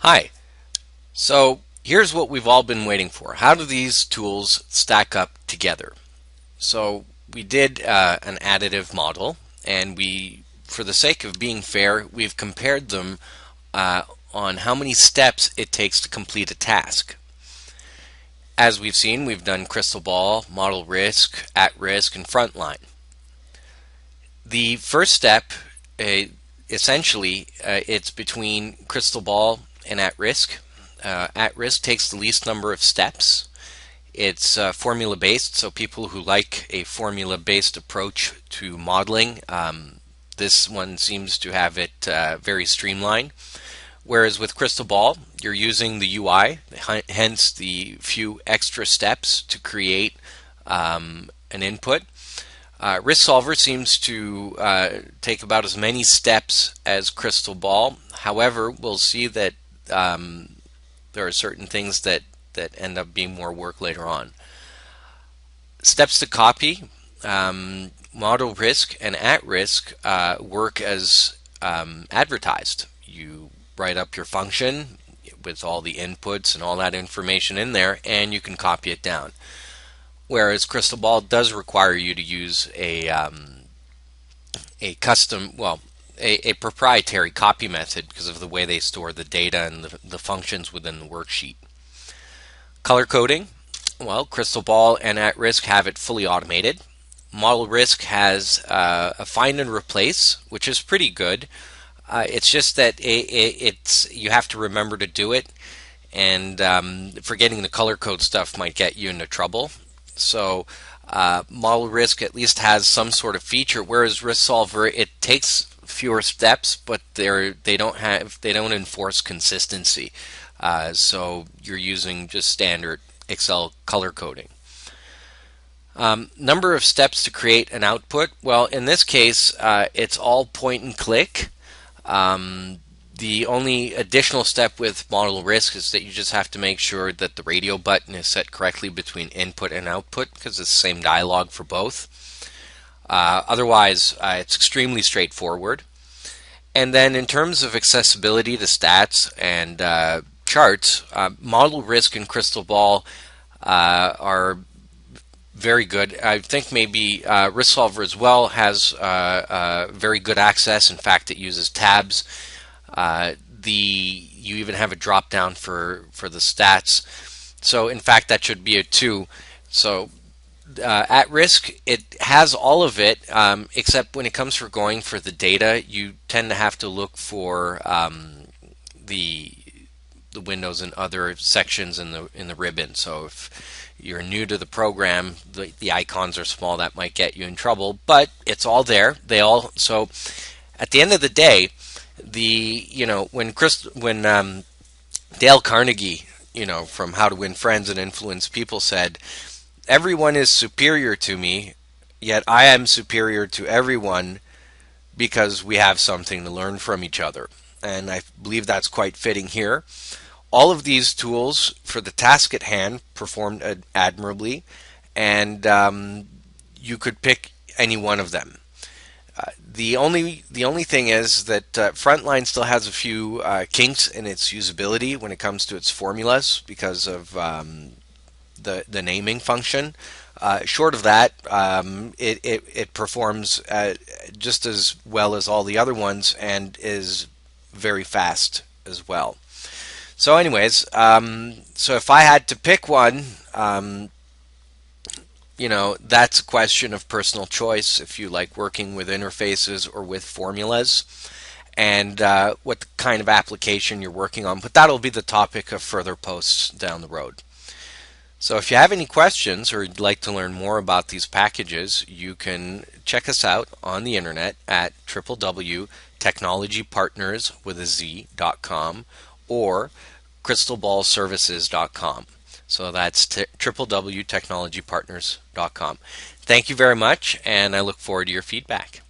Hi. So here's what we've all been waiting for. How do these tools stack up together? So we did an additive model, and for the sake of being fair, we've compared them on how many steps it takes to complete a task. As we've seen, we've done crystal ball, model risk, at risk, and frontline. The first step, essentially, it's between crystal ball and at risk. At risk takes the least number of steps. It's formula based, so people who like a formula based approach to modeling, this one seems to have it very streamlined. Whereas with crystal ball, you're using the UI, hence the few extra steps to create an input. Risk Solver seems to take about as many steps as crystal ball. However, we'll see that there are certain things that end up being more work later on. Steps to copy, model risk and at risk work as advertised. You write up your function with all the inputs and all that information in there, and you can copy it down. Whereas crystal ball does require you to use a custom, a proprietary copy method because of the way they store the data and the functions within the worksheet. Color coding, well, crystal ball and at risk have it fully automated. Model risk has a find and replace, which is pretty good. It's just that you have to remember to do it, and forgetting the color code stuff might get you into trouble. So model risk at least has some sort of feature, whereas risk solver, it takes fewer steps, but they don't enforce consistency. So you're using just standard Excel color coding. Number of steps to create an output. Well, in this case, it's all point and click. The only additional step with model risk is that you just have to make sure that the radio button is set correctly between input and output, because it's the same dialog for both. Otherwise, it's extremely straightforward. And then in terms of accessibility to stats and charts, model risk and crystal ball are very good. I think maybe Risk Solver as well has very good access. In fact, it uses tabs. You even have a drop down for the stats. So in fact, that should be a 2. So at risk, it has all of it, except when it comes for going for the data, you tend to have to look for the windows and other sections in the ribbon. So if you're new to the program, the icons are small, that might get you in trouble, but it's all there. So at the end of the day, when Dale Carnegie, from How to Win Friends and Influence People, said, "Everyone is superior to me, yet I am superior to everyone because we have something to learn from each other." And I believe that's quite fitting here. All of these tools for the task at hand performed admirably, and you could pick any one of them. The only thing is that Frontline still has a few kinks in its usability when it comes to its formulas because of the naming function. Short of that, it performs just as well as all the other ones and is very fast as well. So anyways, so if I had to pick one, that's a question of personal choice if you like working with interfaces or with formulas, and what kind of application you're working on. But that'll be the topic of further posts down the road. So if you have any questions or you'd like to learn more about these packages, you can check us out on the internet at www.technologypartners.com or crystalballservices.com. So that's www.technologypartners.com. Thank you very much, and I look forward to your feedback.